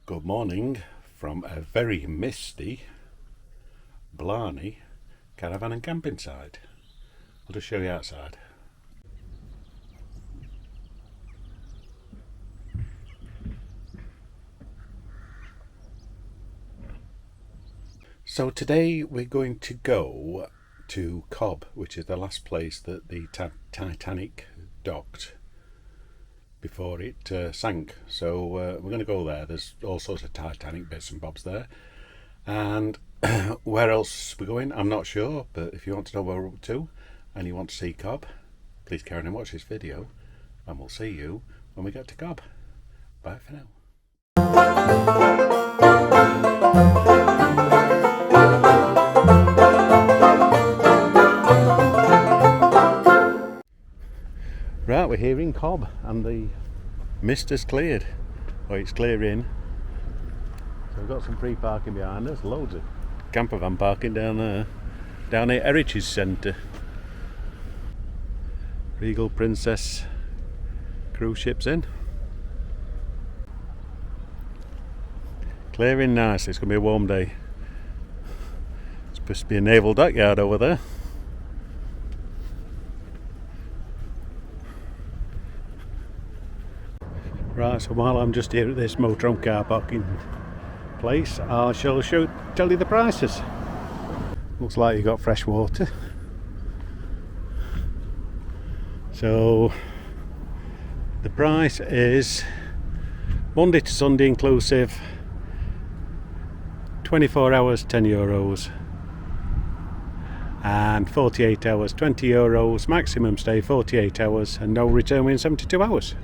Good morning from a very misty Blarney caravan and camping site. I'll just show you outside. So today we're going to go to Cobh, which is the last place that the Titanic docked before it sank. So we're going to go there. There's all sorts of Titanic bits and bobs there. And where else we're going, I'm not sure, but if you want to know where we're up to and you want to see Cobh, please carry on and watch this video, and we'll see you when we get to Cobh. Bye for now. Right, we're here in Cobh and the mist has cleared, or it's clearing. So we've got some free parking behind us, loads of camper van parking down there, down at Heritage Centre. Regal Princess cruise ships in. Clearing nice, it's going to be a warm day. It's supposed to be a naval dockyard over there. Right, so while I'm just here at this motorhome car parking place, I shall tell you the prices. Looks like you got fresh water. So the price is Monday to Sunday inclusive, 24 hours €10, and 48 hours €20, maximum stay 48 hours, and no return within 72 hours.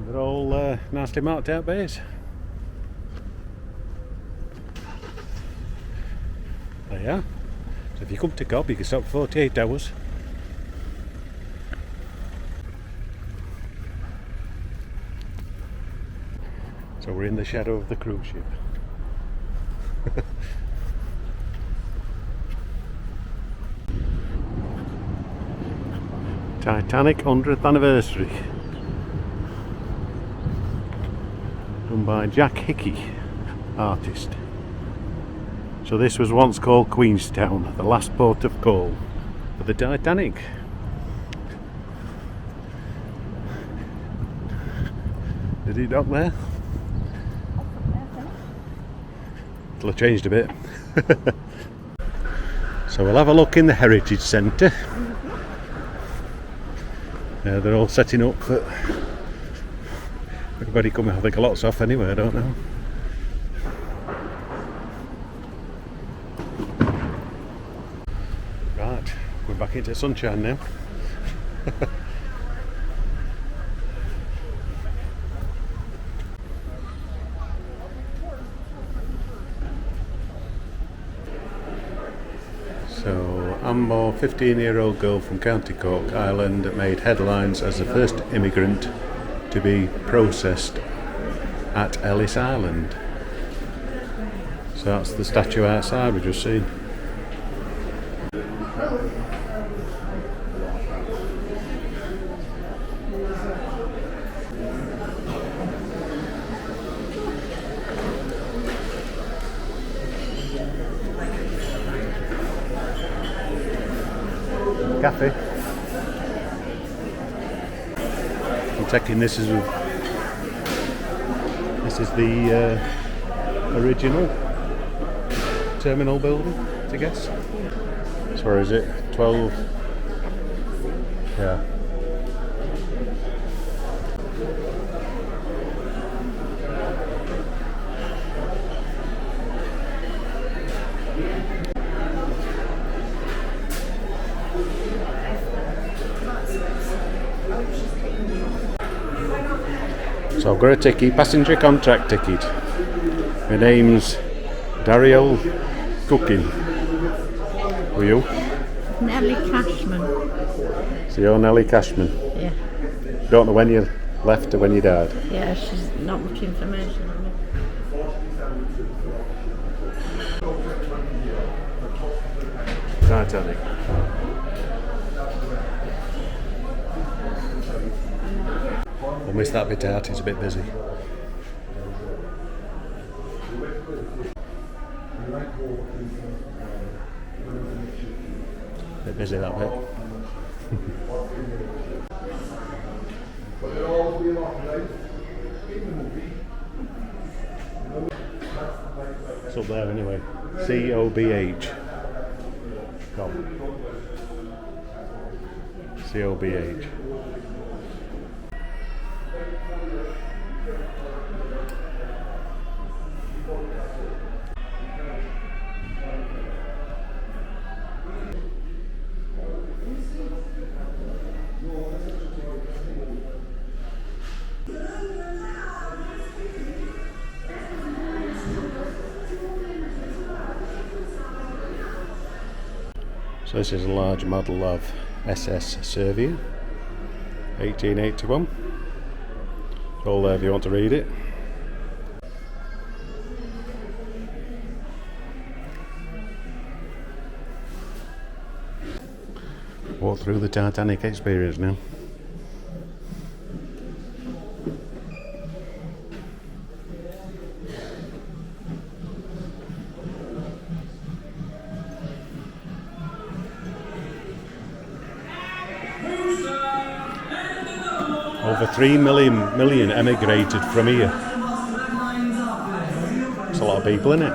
They're all nicely marked out bays. There you are. So if you come to Cobh, you can stop for 48 hours. So we're in the shadow of the cruise ship. Titanic 100th anniversary. Done by Jack Hickey, artist. So this was once called Queenstown, the last port of call for the Titanic. Did he dock there? It'll have changed a bit. So we'll have a look in the Heritage Centre. They're all setting up for everybody coming. I think a lot's off anyway, I don't know. Right, we're back into sunshine now. So, Ammo, 15-year-old girl from County Cork, Ireland, made headlines as the first immigrant to be processed at Ellis Island. So that's the statue outside we've just seen. Cafe. I'm taking this as the original terminal building, I guess. So where is it? 12. Yeah. So I've got a ticket, passenger contract ticket. My name's Daryl Cooking. Who are you? Nellie Cashman. So you're Nellie Cashman? Yeah. Don't know when you left or when you died? Yeah, she's not much information on it. Titanic. We'll miss that bit out, it's a bit busy. Bit busy that bit. It's up there anyway. COBH. Cobh. COBH. So this is a large model of SS Servia, 1881. It's all there if you want to read it. Walk through the Titanic Experience now. Over 3 million emigrated from here. It's a lot of people, isn't it?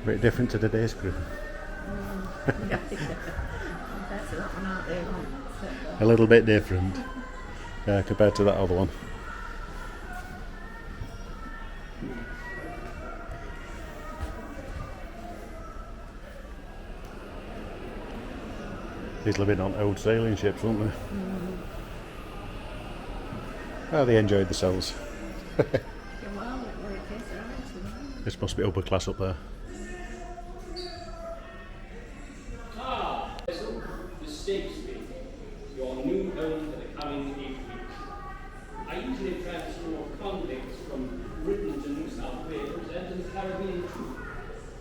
Bit different to today's crew. A little bit different compared to that other one. These living on old sailing ships, weren't they? Oh, they enjoyed themselves. This must be upper class up there. The Shakespeare, your new home for the coming 8 weeks. I usually try to store convicts from Britain to New South Wales and to the Caribbean too.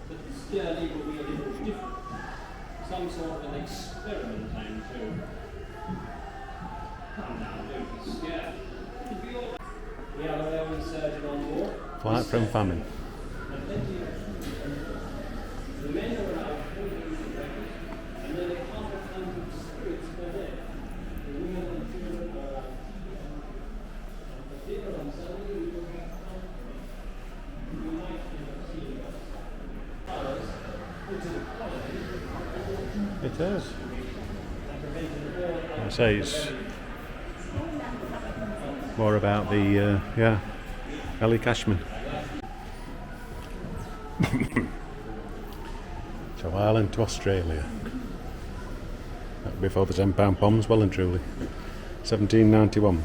But this journey will be a little different. Some sort of an experiment, I'm told. Come now, don't be scared. It'll be all right. We have our own surgeon on board. Flight from famine. And plenty of the men arrive 4 days in breakfast, and then a half a pint of spirits per day. The women and children are dinner on Sunday. We will have company. You might have seen us. Others, which is a quality. It is. I say it's more about the Ellie Cashman. So Ireland to Australia. Before the £10 bombs, well and truly. 1791.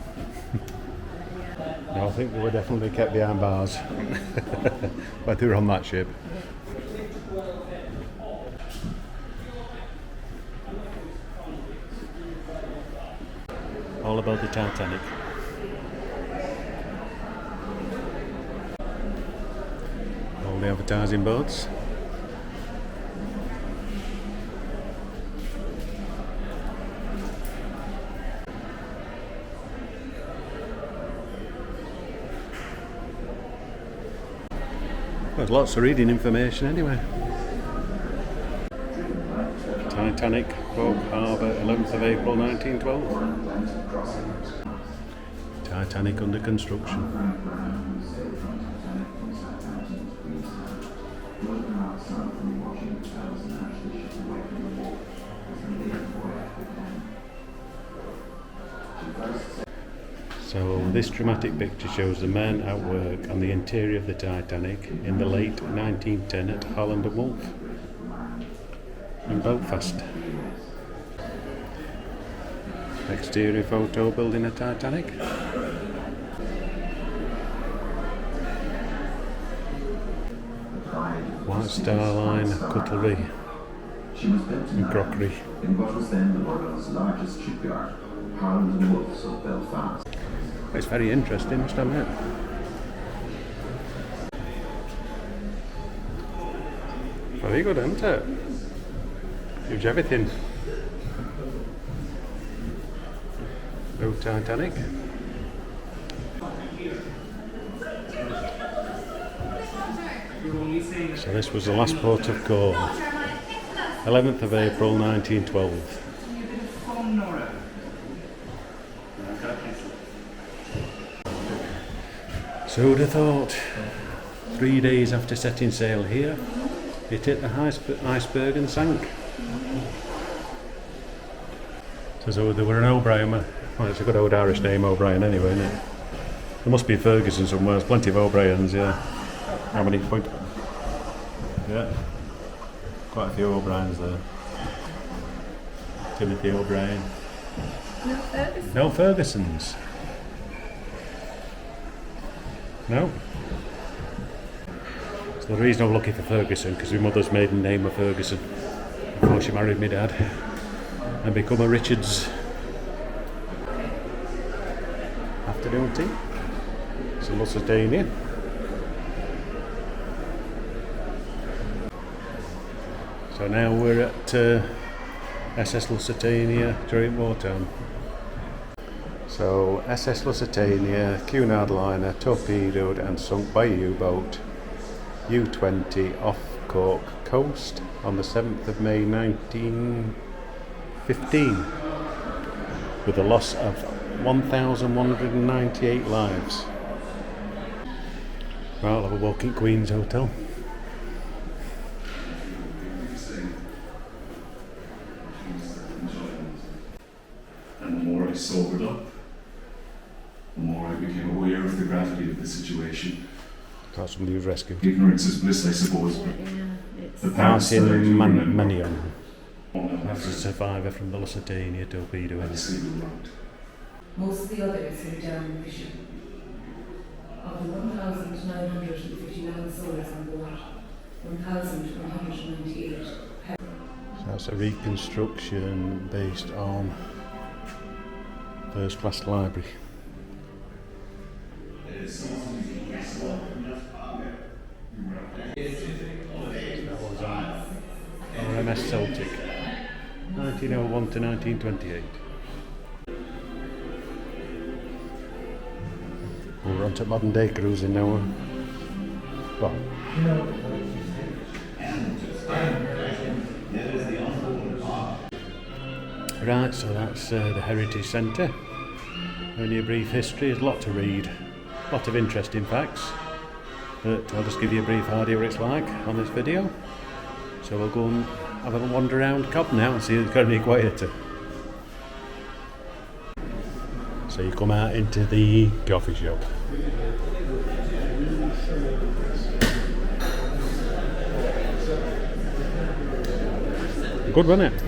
No, I think they were definitely kept behind bars when they were on that ship. All about the Titanic. All the advertising boards. There's lots of reading information anyway. Titanic, Cobh Harbour, 11th of April 1912. Titanic under construction. So this dramatic picture shows the men at work on the interior of the Titanic in the late 1910 at Holland and Wolff in Belfast. Exterior photo building a Titanic. White Star Line cutlery and crockery. In what was then the world's largest shipyard, Holland and Wolff of Belfast. It's very interesting, must I admit. Very good, isn't it? Huge everything. No Titanic. So this was the last port of call. 11th of April 1912. So who'd have thought, 3 days after setting sail here, it hit the iceberg and sank. So there were an O'Brien, well it's a good old Irish name, O'Brien anyway, isn't it? There must be Ferguson somewhere, there's plenty of O'Briens, yeah. How many? Yeah, quite a few O'Briens there. Timothy O'Brien. No Ferguson. No Fergusons. No. So the reason I'm looking for Ferguson, because my mother's maiden name was Ferguson before she married my dad and become a Richards. Afternoon tea. It's a Lusitania. So now we're at SS Lusitania during wartime. So SS Lusitania, Cunard liner, torpedoed and sunk by U-boat U-20 off Cork coast on the 7th of May 1915 with a loss of 1,198 lives. Right, I'll have a walk in Queen's Hotel. And the more I sobered up, the more I became aware of the gravity of the situation. That's somebody who's rescued. Ignorance is bliss, I suppose. Yeah, it's The past that I do remember. Manion. I'm That's a survivor from the Lusitania torpedo. I say the road. Most of the others were down in mission. Of the 1,959 souls on board, 1,198 So that's a reconstruction based on first class library. That was on RMS Celtic, 1901 to 1928. We're on to modern day cruising now. Well, right, so that's the Heritage Centre. Only a brief history, there's a lot to read, a lot of interesting facts, but I'll just give you a brief idea what it's like on this video. So we'll go and have a wander around Cobh now and see if it's got any quieter. So you come out into the coffee shop. Good, wasn't it?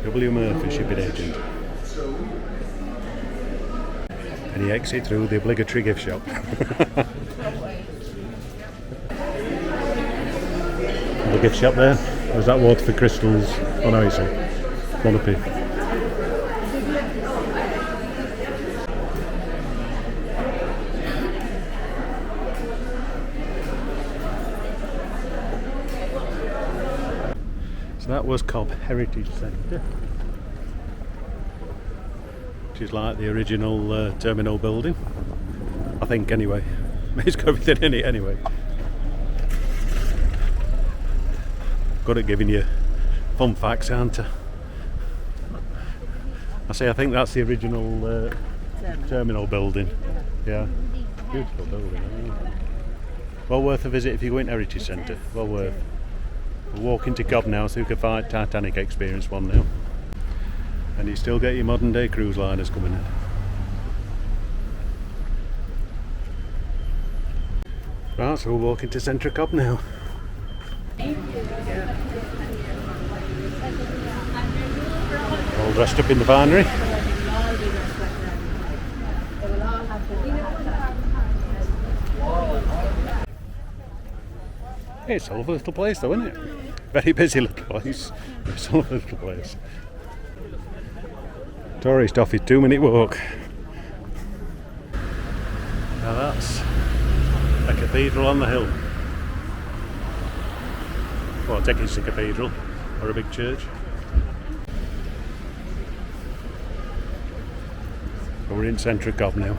W. Murphy, shipping agent. And you exit through the obligatory gift shop. The gift shop there. There's that Waterfront crystals. Oh no, you see. One up here. So that was Cobh Heritage Centre, which is like the original terminal building, I think anyway. It's got everything in it anyway. Good at giving you fun facts, aren't I? I think that's the original terminal building. Yeah, beautiful building. Well worth a visit if you go into Heritage Centre. Well worth. We'll walk into Cobh now so you can find Titanic Experience one now. And you still get your modern day cruise liners coming in. Right, so we'll walk into centre of Cobh now. All dressed up in the finery. It's a lovely little place though, isn't it? Very busy little place. It's a lovely little place. Tourist office, 2-minute walk. Now that's a cathedral on the hill. Well, I think it's a cathedral or a big church. But we're in the centre of Cobh now.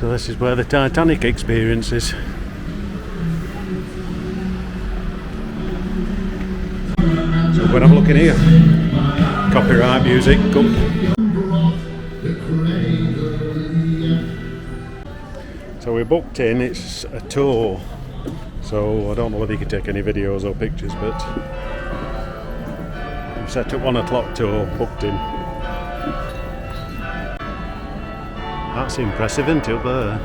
So this is where the Titanic Experience is. So we're going to have a look in here. Copyright music. Good. So we booked in, it's a tour. So I don't know whether you can take any videos or pictures, but we set up 1 o'clock tour, booked in. That's impressive, isn't it, up there?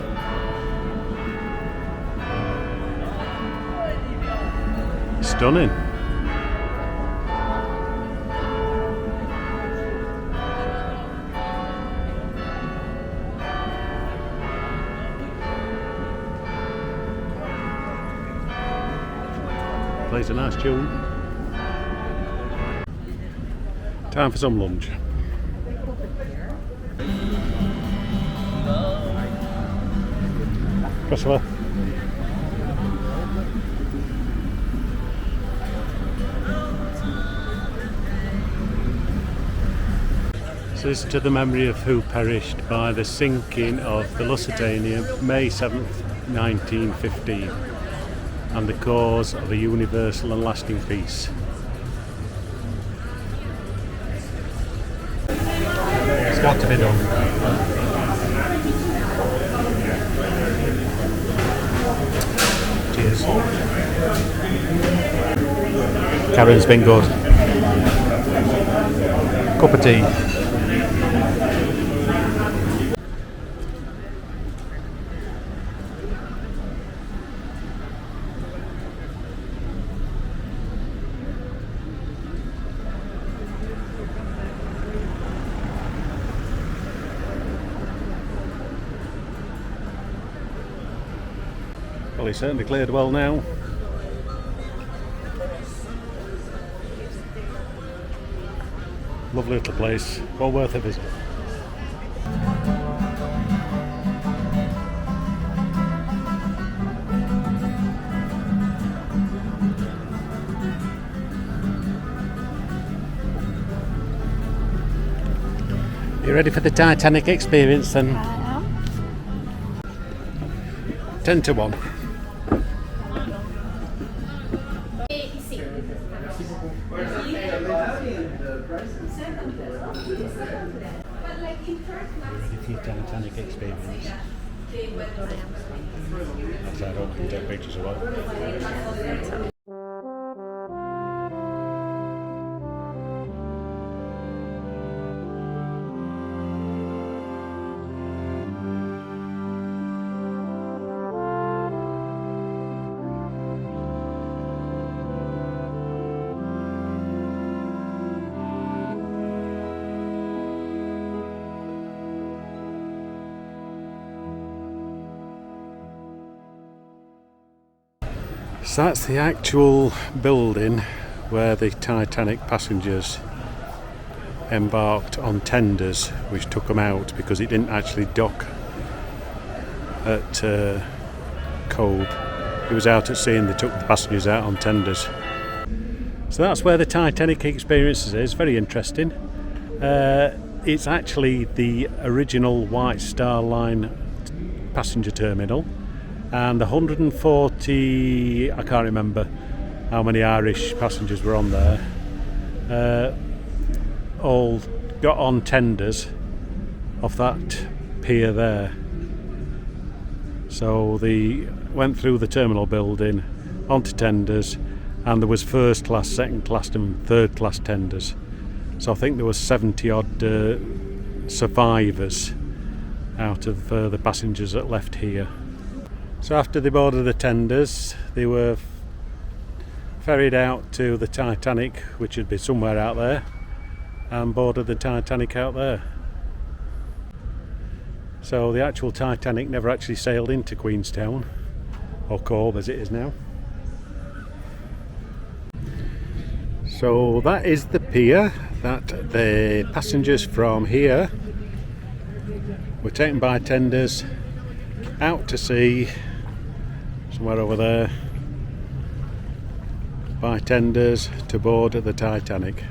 Stunning. Plays a nice tune. Time for some lunch. Christopher. So this is to the memory of who perished by the sinking of the Lusitania, May 7th, 1915, and the cause of a universal and lasting peace. It's got to be done. Cheers. Karen's been good. Cup of tea. Well, he's certainly cleared well now. Lovely little place, well worth a visit. You ready for the Titanic Experience then? 10 to 1. Ready for your Titanic Experience? As I hope you can take pictures as well. So that's the actual building where the Titanic passengers embarked on tenders, which took them out because it didn't actually dock at Cobh. It was out at sea and they took the passengers out on tenders. So that's where the Titanic Experience is. Very interesting. It's actually the original White Star Line passenger terminal. And the 140, I can't remember how many Irish passengers were on there, all got on tenders off that pier there. So they went through the terminal building, onto tenders, and there was first class, second class and third class tenders. So I think there was 70 odd survivors out of the passengers that left here. So after they boarded the tenders, they were ferried out to the Titanic, which would be somewhere out there, and boarded the Titanic out there. So the actual Titanic never actually sailed into Queenstown, or Cobh as it is now. So that is the pier that the passengers from here were taken by tenders out to sea, somewhere over there. Buy tenders to board at the Titanic.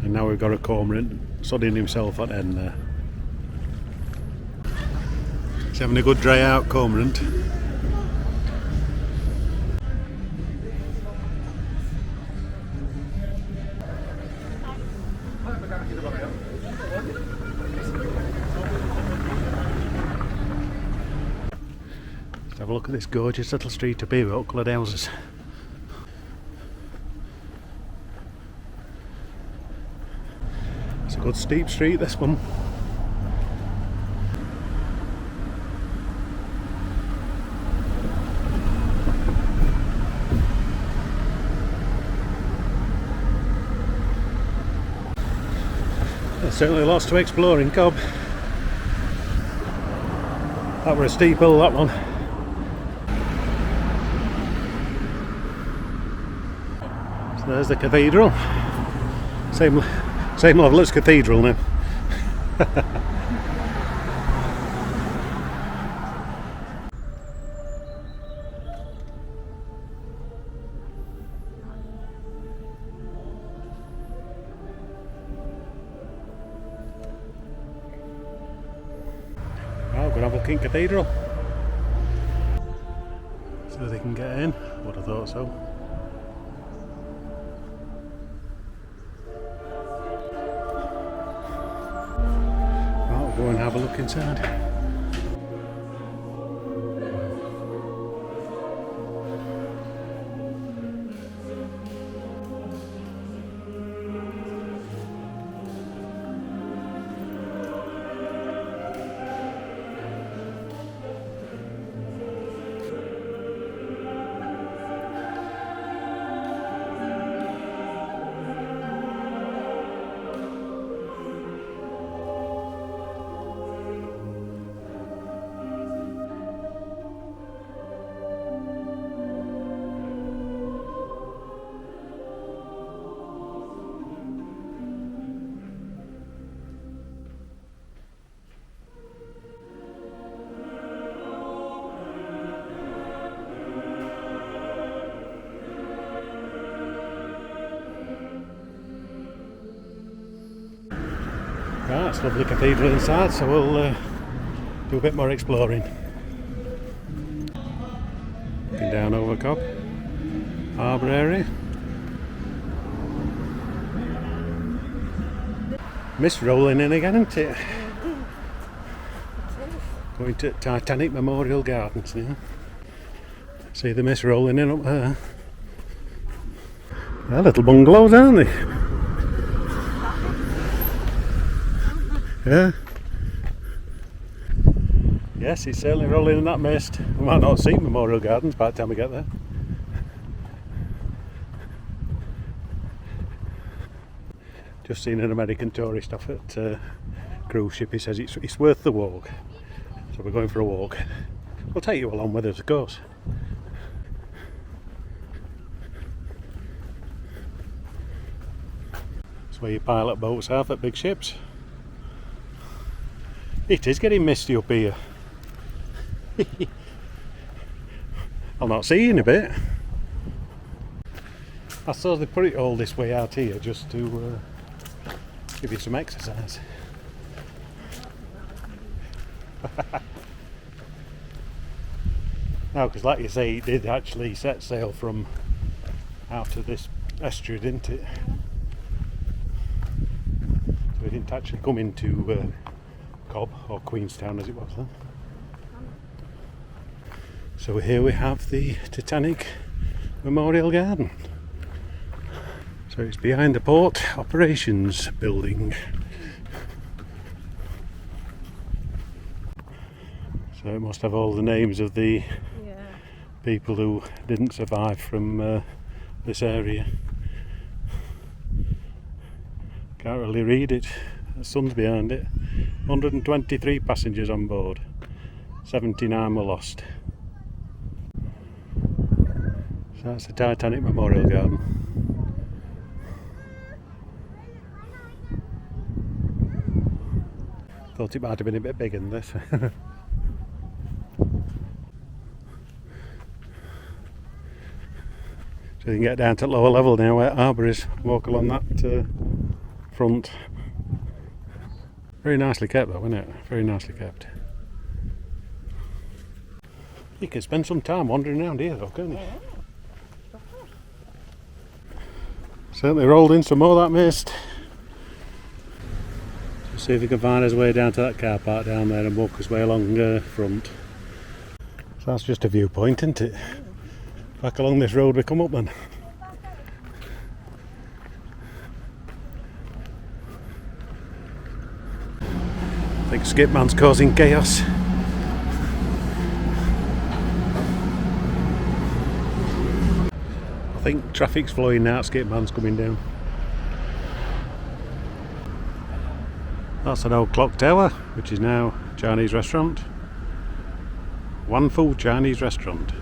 And now we've got a cormorant sudding himself at end there. He's having a good dry out, cormorant. Let's have a look at this gorgeous little street up here with all the houses. It's a good steep street, this one. There's certainly lots to explore in Cobh. That were a steep hill, that one. So there's the cathedral. Same level as Cathedral now. Well, we're going to have a look in Cathedral. So they can get in. Would have thought so. Go and have a look inside. Right, it's a lovely cathedral inside, so we'll do a bit more exploring. Looking down over Cobh Harbour area. Mist rolling in again, isn't it? Going to Titanic Memorial Gardens now. See the mist rolling in up there. They're little bungalows, aren't they? Yeah. Yes, it's certainly rolling in that mist. We might not see Memorial Gardens by the time we get there. Just seen an American tourist off at cruise ship. He says it's worth the walk. So we're going for a walk. We'll take you along with us, of course. That's where your pilot boats are at big ships. It is getting misty up here. I'll not see you in a bit. I suppose they put it all this way out here just to give you some exercise. No, because like you say, it did actually set sail from out of this estuary, didn't it? So it didn't actually come into Cobh, or Queenstown as it was then. So here we have the Titanic Memorial Garden. So it's behind the Port Operations Building. So it must have all the names of the people who didn't survive from this area. Can't really read it. The sun's behind it. 123 passengers on board. 79 were lost. So that's the Titanic Memorial Garden. Thought it might have been a bit bigger than this. So you can get down to lower level now where Harbour is. Walk along that front. Very nicely kept though, isn't it? Very nicely kept. You can spend some time wandering around here though, can't you? Certainly rolled in some more of that mist. Let's see if we can find his way down to that car park down there and walk his way along front. So that's just a viewpoint, isn't it? Back along this road we come up then. I think Skipman's causing chaos. I think traffic's flowing now, Skipman's coming down. That's an old clock tower, which is now a Chinese restaurant. One full Chinese restaurant.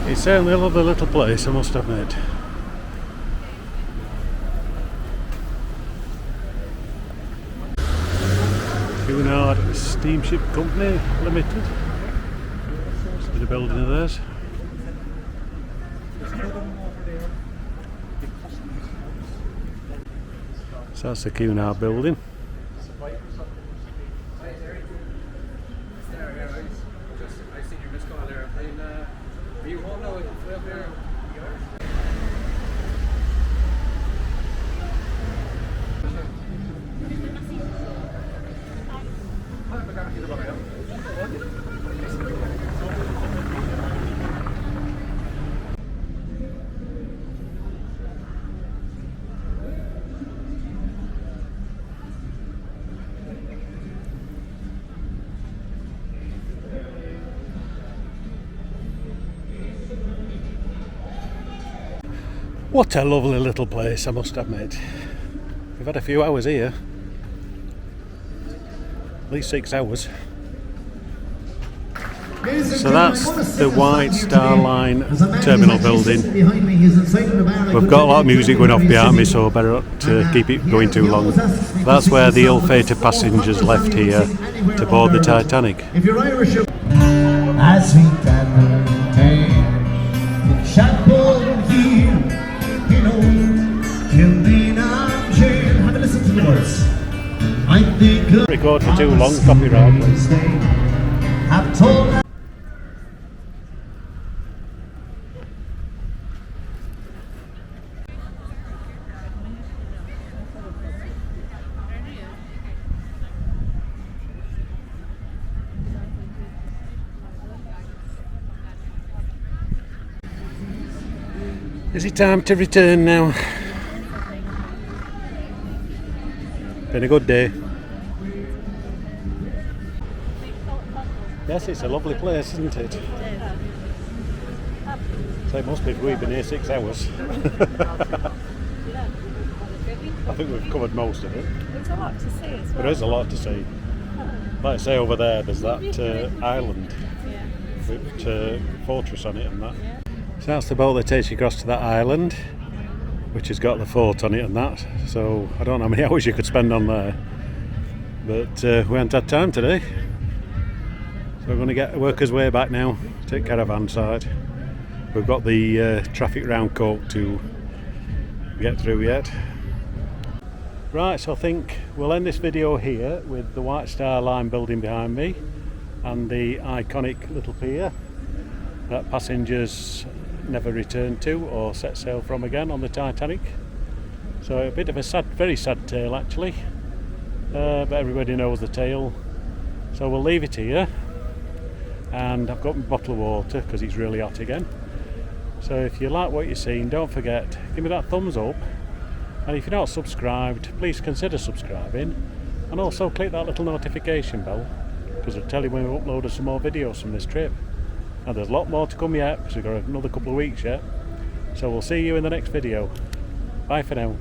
It's certainly a lovely little place, I must admit. Cunard Steamship Company Limited. This is a building of theirs. So that's the Cunard building. What a lovely little place, I must admit. We've had a few hours here. At least 6 hours. So that's the White Star Line terminal building. We've got a lot of music going off behind me, so I better not keep it going too long. That's where the ill-fated passengers left here to board the Titanic. As we gather in chapel here, you know, till then I'm jail. Have a listen to the words. I think Record for too long, copyright. I've told. Is it time to return now? Been a good day. Yes, it's a lovely place, isn't it? So it must be if we've been here 6 hours. I think we've covered most of it. There's a lot to see as well. There is a lot to see. Like I say, over there, there's that island with fortress on it and that. So that's the boat that takes you across to that island, which has got the fort on it and that. So I don't know how many hours you could spend on there, but we haven't had time today. So we're going to work our way back now, take caravan side. We've got the traffic round Cobh to get through yet. Right, so I think we'll end this video here with the White Star Line building behind me and the iconic little pier that passengers never return to or set sail from again on the Titanic. So a bit of a sad, very sad tale actually, but everybody knows the tale. So we'll leave it here, and I've got my bottle of water because it's really hot again. So if you like what you've seen, don't forget, give me that thumbs up, and if you're not subscribed, please consider subscribing, and also click that little notification bell because it'll tell you when we upload some more videos from this trip. And there's a lot more to come yet because we've got another couple of weeks yet. So we'll see you in the next video. Bye for now.